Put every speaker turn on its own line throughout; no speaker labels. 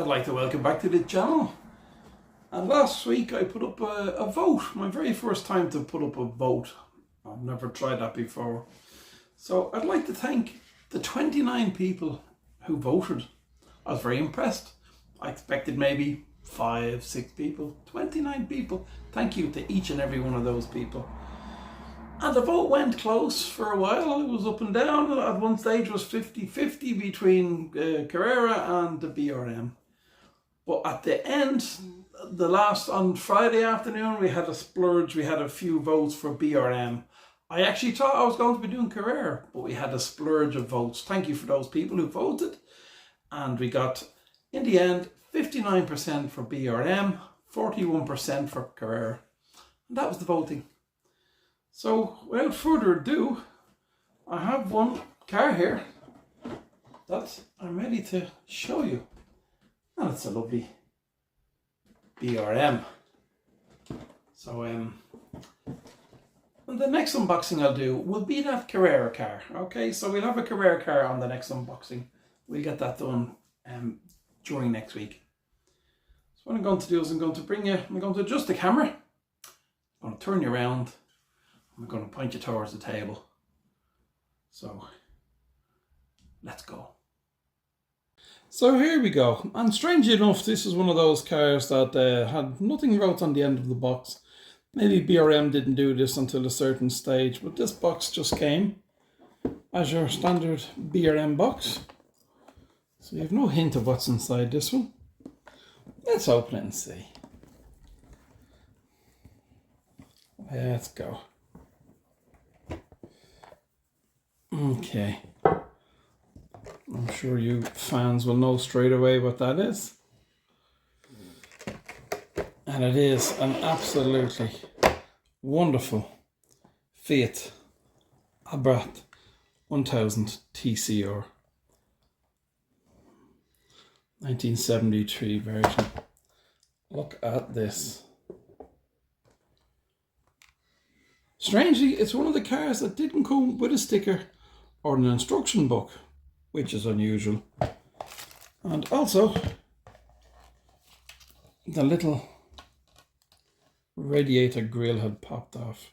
I'd like to welcome back to the channel. And last week I put up a vote, my very first time to put up a vote. I've never tried that before. So I'd like to thank the 29 people who voted. I was very impressed. I expected maybe 5, 6 people, 29 people. Thank you to each and every one of those people. And the vote went close for a while. It was up and down. At one stage it was 50-50 between Carrera and the BRM. But at the end, on Friday afternoon, we had a splurge. We had a few votes for BRM. I actually thought I was going to be doing Carrera, but we had a splurge of votes. Thank you for those people who voted. And we got, in the end, 59% for BRM, 41% for Carrera. And that was the voting. So, without further ado, I have one car here that I'm ready to show you. And it's a lovely BRM. So, and the next unboxing I'll do will be that Carrera car. Okay, so we'll have a Carrera car on the next unboxing. We'll get that done during next week. So what I'm going to do is I'm going to adjust the camera. I'm going to turn you around. I'm going to point you towards the table. So, let's go. So here we go. And strangely enough, this is one of those cars that had nothing wrote on the end of the box. Maybe BRM didn't do this until a certain stage, but this box just came as your standard BRM box. So you have no hint of what's inside this one. Let's open it and see. Let's go. Okay. I'm sure you fans will know straight away what that is. And it is an absolutely wonderful Fiat Abarth 1000 TCR. 1973 version. Look at this. Strangely, it's one of the cars that didn't come with a sticker or an instruction book, which is unusual. And also, the little radiator grill had popped off,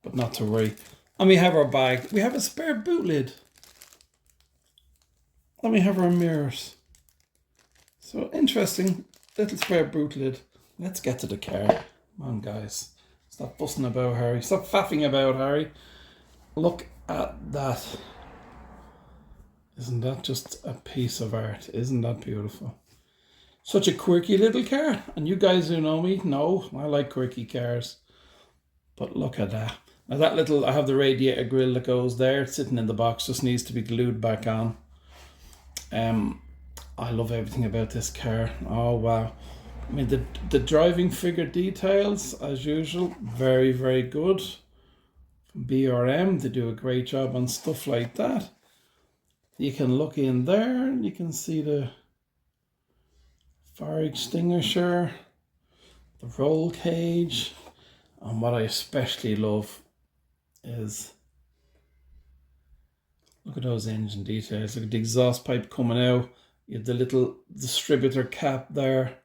but not to worry. And we have our bag. We have a spare boot lid. And we have our mirrors. So interesting little spare boot lid. Let's get to the car. Come on, guys. Stop fussing about, Harry. Stop faffing about, Harry. Look at that. Isn't that just a piece of art? Isn't that beautiful? Such a quirky little car. And you guys who know me know I like quirky cars. But look at that. Now that little, I have the radiator grill that goes there. It's sitting in the box. Just needs to be glued back on. I love everything about this car. Oh, wow. I mean, the driving figure details, as usual, very, very good. From BRM, they do a great job on stuff like that. You can look in there and you can see the fire extinguisher, the roll cage, and what I especially love is, look at those engine details. Look at the exhaust pipe coming out. You have the little distributor cap there.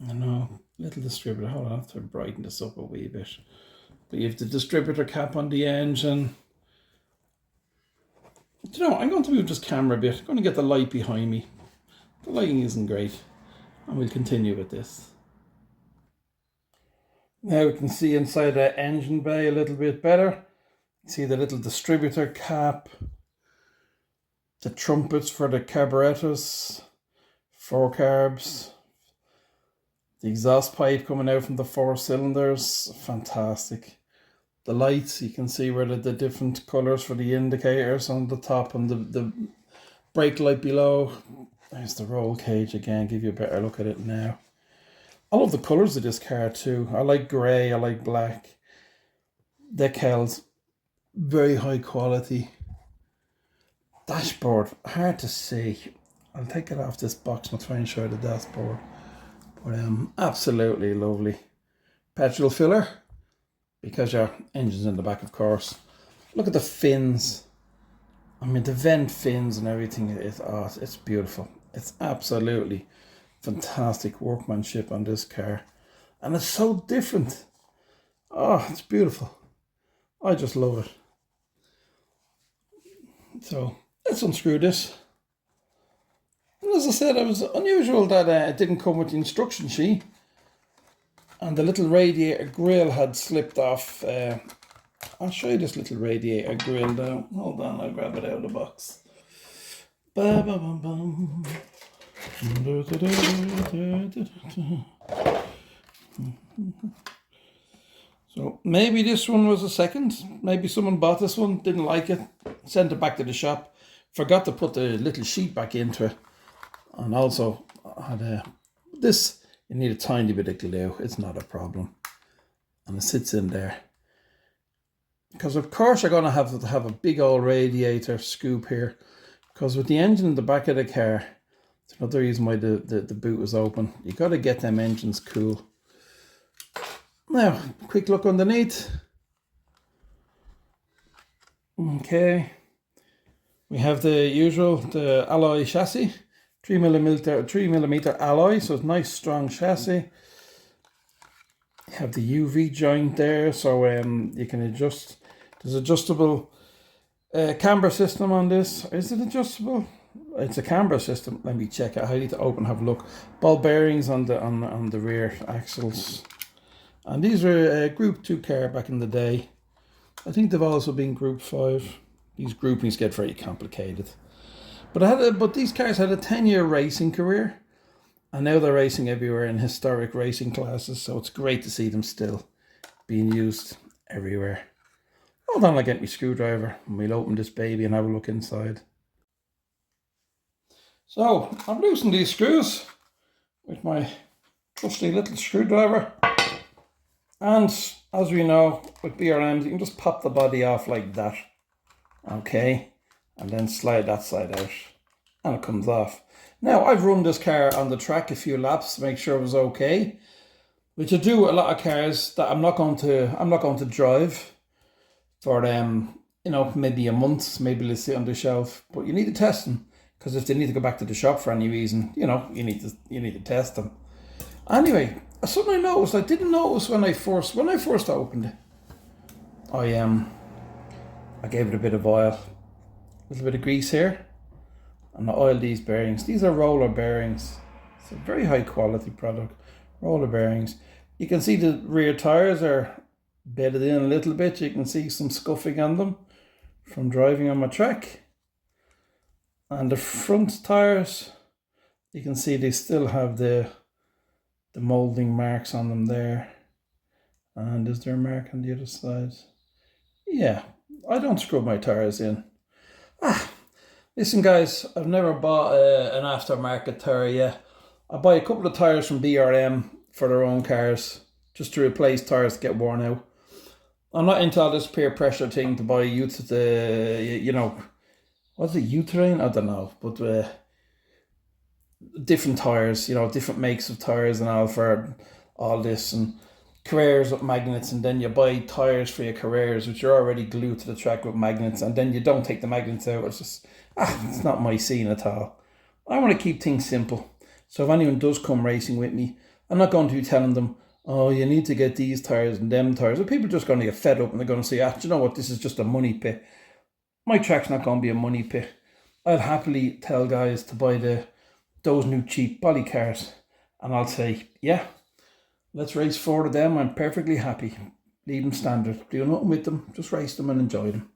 I know, little distributor. Hold on, I have to brighten this up a wee bit. But you have the distributor cap on the engine. Do you know, I'm going to move this camera a bit. I'm going to get the light behind me. The lighting isn't great. And we'll continue with this. Now we can see inside the engine bay a little bit better. See the little distributor cap. The trumpets for the carburetors. 4 carbs. The exhaust pipe coming out from the 4 cylinders. Fantastic. The lights, you can see where the different colours for the indicators on the top and the brake light below. There's the roll cage again, give you a better look at it now. I love the colours of this car too. I like grey, I like black. Decals, very high quality. Dashboard, hard to see. I'll take it off this box and I'll try and show you the dashboard. But absolutely lovely. Petrol filler, because your engine's in the back, of course. Look at the fins I mean, the vent fins and everything is, oh, it's beautiful. It's absolutely fantastic workmanship on this car. And it's so different. Oh, it's beautiful. I just love it. So let's unscrew this. And as I said, it was unusual that it didn't come with the instruction sheet. And the little radiator grill had slipped off. I'll show you this little radiator grill now. Hold on, I'll grab it out of the box. Ba, ba, ba, bum. So maybe this one was a second. Maybe someone bought this one, didn't like it, sent it back to the shop, forgot to put the little sheet back into it. And also had this, you need a tiny bit of glue. It's not a problem. And it sits in there. Because of course you're going to have a big old radiator scoop here. Because with the engine in the back of the car, it's another reason why the boot is open. You got to get them engines cool. Now, quick look underneath. Okay. We have the usual, the alloy chassis. 3mm alloy, so it's nice strong chassis. You have the UV joint there, so you can adjust. There's adjustable camber system on this. Is it adjustable? It's a camber system. Let me check it. I need to open, have a look. Ball bearings on the rear axles, and these were Group 2 car back in the day. I think they've also been Group 5. These groupings get very complicated. But these cars had a 10-year racing career, and now they're racing everywhere in historic racing classes, so it's great to see them still being used everywhere. Hold on, I'll get my screwdriver and we'll open this baby and have a look inside. So I've loosened these screws with my trusty little screwdriver, and as we know with BRMs, you can just pop the body off like that, okay, and then slide that side out and it comes off. Now, I've run this car on the track a few laps to make sure it was okay, which I do a lot of cars that I'm not going to drive for maybe a month. Maybe they'll sit on the shelf, but you need to test them, because if they need to go back to the shop for any reason, you need to test them. Anyway, something I noticed I didn't notice when I first opened it. I gave it a bit of oil, a little bit of grease here, and I oiled these bearings. These are roller bearings. It's a very high quality product. Roller bearings. You can see the rear tires are bedded in a little bit. You can see some scuffing on them from driving on my track. And the front tires, you can see they still have the molding marks on them there. And is there a mark on the other side? Yeah, I don't scrub my tires in. Listen guys, I've never bought an aftermarket tire yet. I buy a couple of tires from BRM for their own cars, just to replace tires that get worn out. I'm not into all this peer pressure thing to buy what's it, U-Terrain? I don't know, but different tires, different makes of tires and all for all this, and Carreras with magnets, and then you buy tires for your Carreras which are already glued to the track with magnets, and then you don't take the magnets out. It's just, it's not my scene at all. I want to keep things simple. So if anyone does come racing with me, I'm not going to be telling them, oh, you need to get these tires and them tires. Or people are just going to get fed up and they're going to say, do you know what, this is just a money pit. My track's not going to be a money pit. I'll happily tell guys to buy those new cheap body cars, and I'll say, yeah, let's race 4 of them. I'm perfectly happy. Leave them standard. Do nothing with them. Just race them and enjoy them.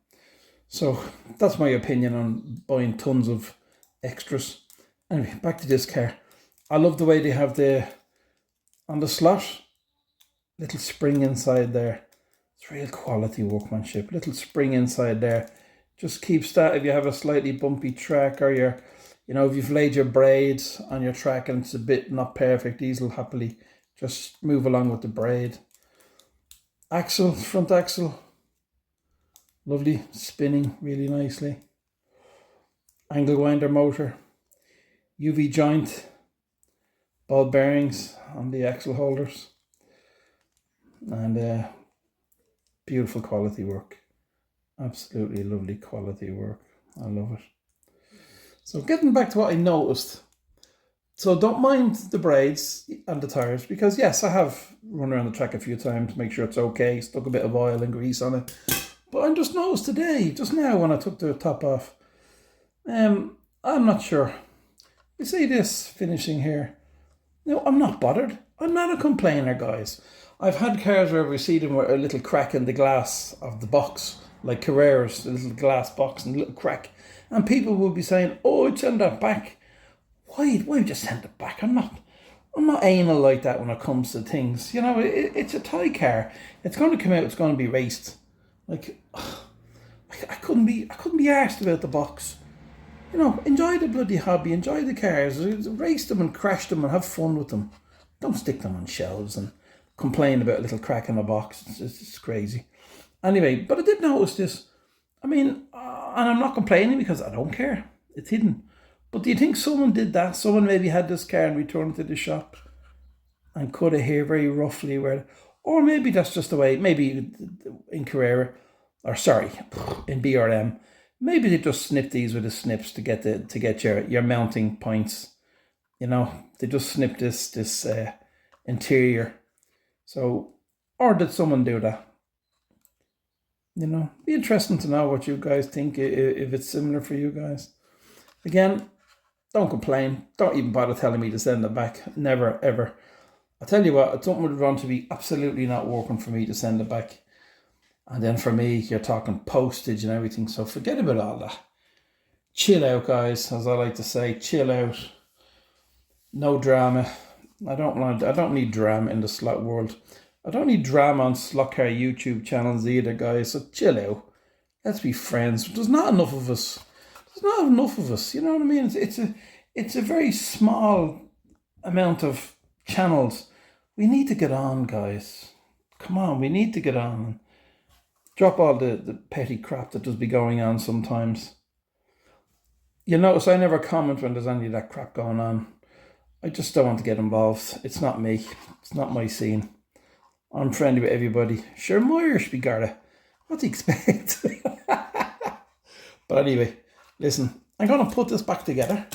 So that's my opinion on buying tons of extras. Anyway, back to this car. I love the way they have on the slot, little spring inside there. It's real quality workmanship. Little spring inside there. Just keeps that if you have a slightly bumpy track, or if you've laid your braids on your track and it's a bit not perfect, these will happily just move along with the braid. Axle, front axle, lovely, spinning really nicely. Angle winder motor, UV joint, ball bearings on the axle holders, and beautiful quality work. Absolutely lovely quality work. I love it. So getting back to what I noticed. So don't mind the braids and the tires, because yes, I have run around the track a few times to make sure it's okay, stuck a bit of oil and grease on it. But I just noticed today, just now when I took the top off, I'm not sure. You see this finishing here? No, I'm not bothered. I'm not a complainer, guys. I've had cars where we see them with a little crack in the glass of the box, like Carreras, a little glass box and a little crack. And people will be saying, oh, I'd send that back. Why would you send it back? I'm not anal like that when it comes to things. You know, it's a toy car. It's going to come out, it's going to be raced. Like, I couldn't be arsed about the box. You know, enjoy the bloody hobby, enjoy the cars, race them and crash them and have fun with them. Don't stick them on shelves and complain about a little crack in a box. It's crazy. Anyway, but I did notice this. I mean, and I'm not complaining because I don't care. It's hidden. But do you think someone did that? Someone maybe had this car and returned it to the shop and cut it here very roughly, or maybe that's just the way. Maybe in Carrera, or sorry, in BRM, maybe they just snip these with the snips to get your mounting points. You know, they just snip this interior. So, or did someone do that? You know, be interesting to know what you guys think, if it's similar for you guys. Again, don't complain. Don't even bother telling me to send it back. Never, ever. I tell you what, something would run to be absolutely not working for me to send it back. And then for me, you're talking postage and everything. So forget about all that. Chill out, guys. As I like to say, chill out. No drama. I don't need drama in the slot world. I don't need drama on slot car YouTube channels either, guys. So chill out. Let's be friends. There's not enough of us. There's not enough of us, you know what I mean? It's a very small amount of channels. We need to get on, guys. Come on, we need to get on and drop all the petty crap that does be going on sometimes. You notice I never comment when there's any of that crap going on. I just don't want to get involved. It's not me. It's not my scene. I'm friendly with everybody. Sure, I'm Irish, Bigarda. What do you expect? But anyway, listen, I'm going to put this back together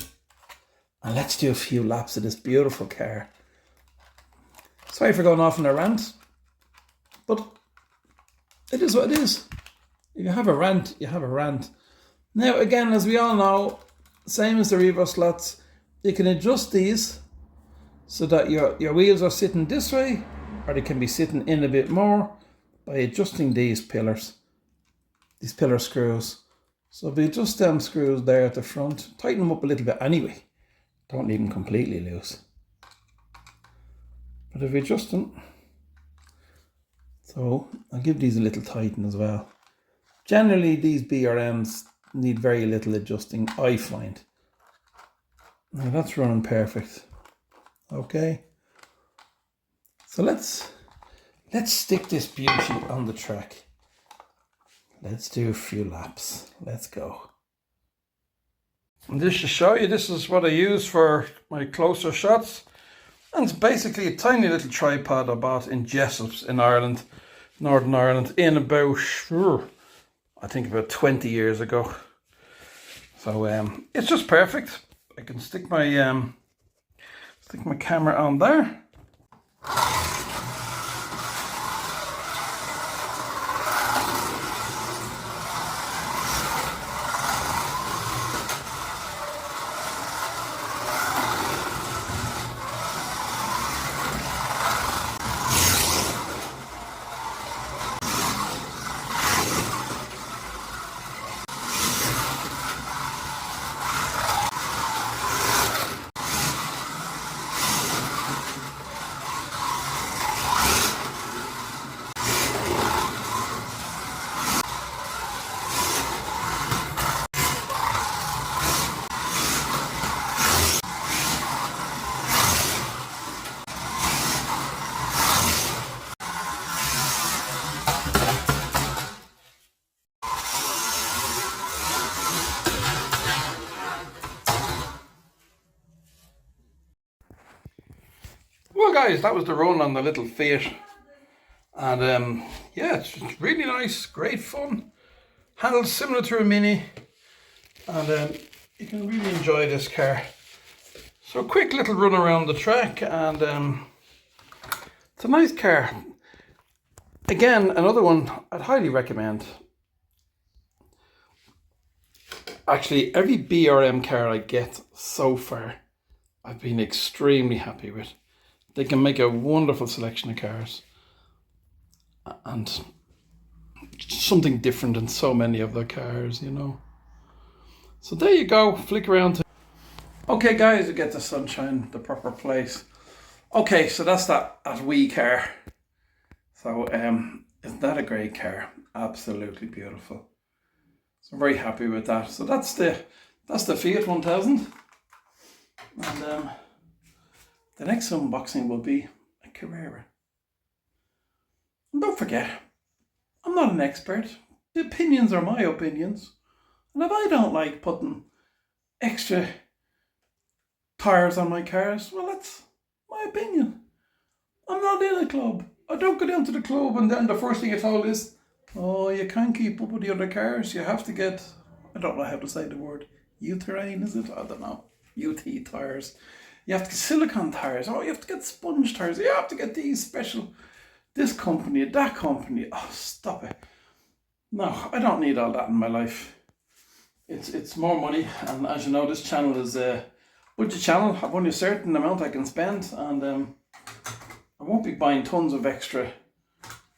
and let's do a few laps of this beautiful car. Sorry for going off on a rant, but it is what it is. If you have a rant, you have a rant. Now, again, as we all know, same as the reverse slots, you can adjust these so that your wheels are sitting this way, or they can be sitting in a bit more by adjusting these pillar screws. So if we adjust them screws there at the front, tighten them up a little bit anyway. Don't leave them completely loose. But if we adjust them, so I'll give these a little tighten as well. Generally, these BRMs need very little adjusting, I find. Now that's running perfect. Okay. So let's stick this beauty on the track. Let's do a few laps. Let's go. And just to show you, this is what I use for my closer shots. And it's basically a tiny little tripod I bought in Jessop's in Ireland, Northern Ireland, in about, I think about 20 years ago. So it's just perfect. I can stick my camera on there. Well guys, that was the run on the little Fiat, and yeah, it's really nice, great fun. Handles similar to a Mini, and you can really enjoy this car. So a quick little run around the track, and it's a nice car. Again, another one I'd highly recommend. Actually, every BRM car I get so far, I've been extremely happy with. They can make a wonderful selection of cars, and something different in so many of their cars, you know. So there you go, flick around. Okay guys, we get the sunshine, the proper place. Okay, so that's that wee car. So isn't that a great car? Absolutely beautiful. So I'm very happy with that. So that's the Fiat 1000. And the next unboxing will be a Carrera. And don't forget, I'm not an expert. The opinions are my opinions. And if I don't like putting extra tires on my cars, well, that's my opinion. I'm not in a club. I don't go down to the club and then the first thing you're told is, oh, you can't keep up with the other cars. You have to get, I don't know how to say the word, U-terrain, is it? I don't know. UT tires. You have to get silicone tires. Oh, you have to get sponge tires. You have to get these special, this company, that company. Oh, stop it. No, I don't need all that in my life. It's more money, and as you know, this channel is a budget channel. I've only a certain amount I can spend, and I won't be buying tons of extra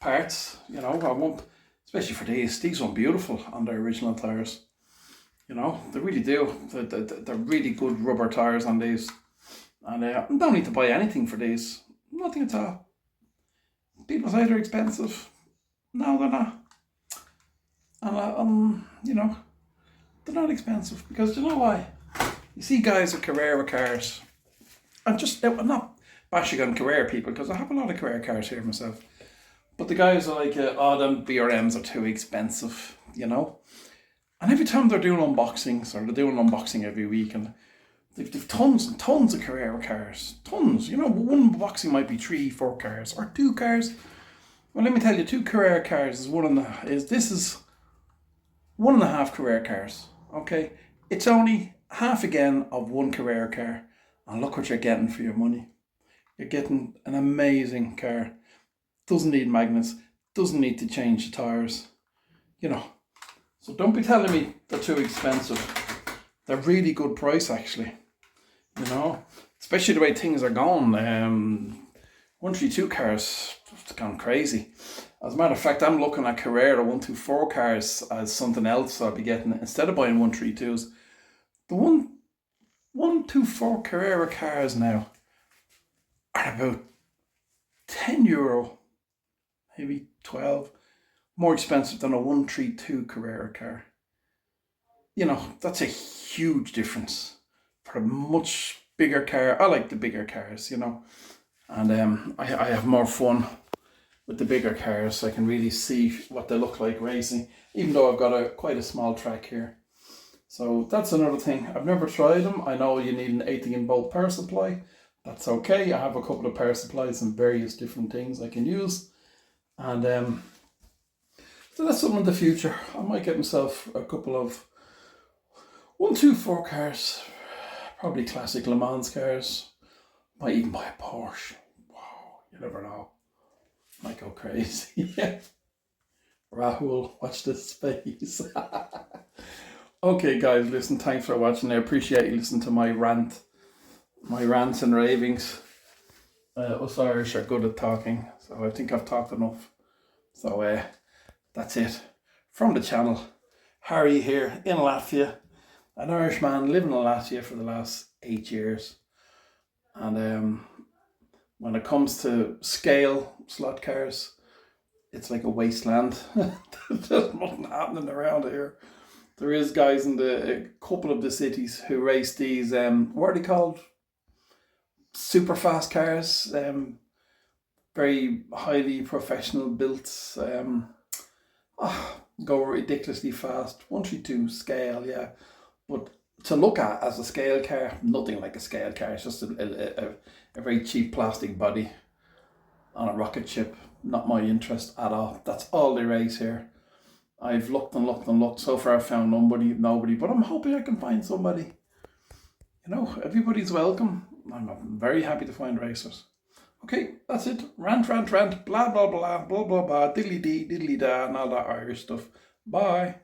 parts, you know. I won't, especially for these. These are beautiful on their original tires. You know, they really do. They're really good rubber tires on these. And I don't need to buy anything for these. Nothing at all. People say they're expensive. No, they're not. And you know, they're not expensive because you know why? You see guys with Carrera cars. I'm not bashing on Carrera people because I have a lot of Carrera cars here myself. But the guys are like, oh, them BRMs are too expensive, you know. And every time they're doing unboxings, or they're doing unboxing every week, and they've tons and tons of Carrera cars. Tons, you know, one unboxing might be 3-4 cars, or 2 cars. Well, let me tell you, 2 Carrera cars is 1.5 Carrera cars, okay? It's only half again of 1 Carrera car, and look what you're getting for your money. You're getting an amazing car. Doesn't need magnets, doesn't need to change the tires, you know. So don't be telling me they're too expensive. They're really good price actually, you know. Especially the way things are going. 132 cars, it's gone crazy. As a matter of fact, I'm looking at Carrera 124 cars as something else I'll be getting instead of buying 132s. The 124 Carrera cars now are about €10, maybe 12, more expensive than a 132 Carrera car. You know, that's a huge difference for a much bigger car. I like the bigger cars, you know, and I have more fun with the bigger cars. So I can really see what they look like racing, even though I've got quite a small track here. So that's another thing. I've never tried them. I know you need an 18-volt power supply. That's okay. I have a couple of power supplies and various different things I can use. And so that's something in the future. I might get myself a couple of 124 cars, probably classic Le Mans cars. Might even buy a Porsche. Wow, you never know. Might go crazy. Yeah. Rahul, watch this space. Okay guys, listen, thanks for watching. I appreciate you listening to my rants and ravings. Us Irish are good at talking, so I think I've talked enough. So that's it. From the channel, Harry here in Latvia, an Irishman living in Latvia for the last 8 years. And when it comes to scale slot cars, it's like a wasteland. There's nothing happening around here. There is guys in a couple of the cities who race these, what are they called? Super fast cars. Very highly professional built. Go ridiculously fast. 132 scale, yeah. But to look at as a scale car, nothing like a scale car. It's just a very cheap plastic body on a rocket ship. Not my interest at all. That's all they race here. I've looked and looked and looked. So far I've found nobody, but I'm hoping I can find somebody. You know, everybody's welcome. I'm very happy to find racers. Okay, that's it. Rant, blah, blah, blah, blah, blah, blah, diddly dee, diddly da, and all that Irish stuff. Bye.